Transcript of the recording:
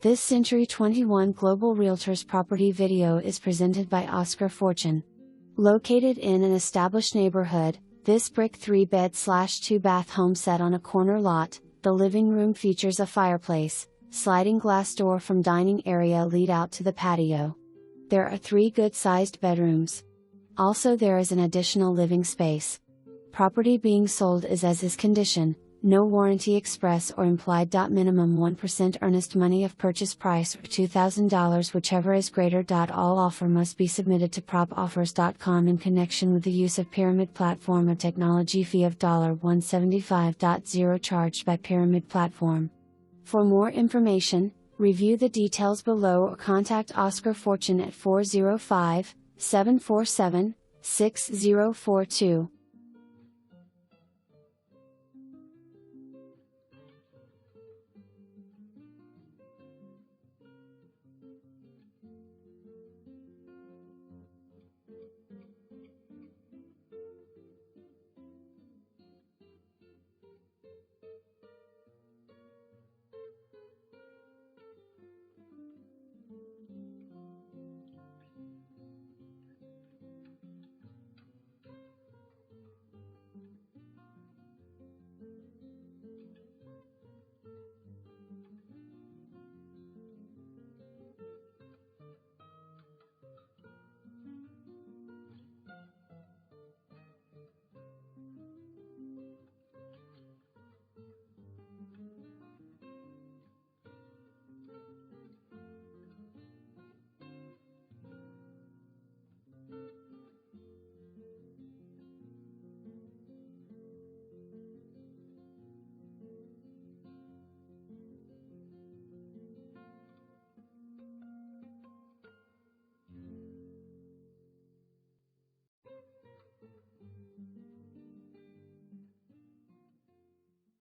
This Century 21 Global Realtors property video is presented by Oscar Fortune. Located in an established neighborhood, this brick 3-bed/2-bath home set on a corner lot, the living room features a fireplace, sliding glass door from dining area lead out to the patio. There are 3 good-sized bedrooms. Also there is an additional living space. Property being sold is as is condition, no warranty express or implied.Minimum 1% earnest money of purchase price or $2,000 whichever is greater.All offer must be submitted to PropOffers.com in connection with the use of Pyramid Platform or technology fee of $175.0 charged by Pyramid Platform. For more information, review the details below or contact Oscar Fortune at 405-747-6042.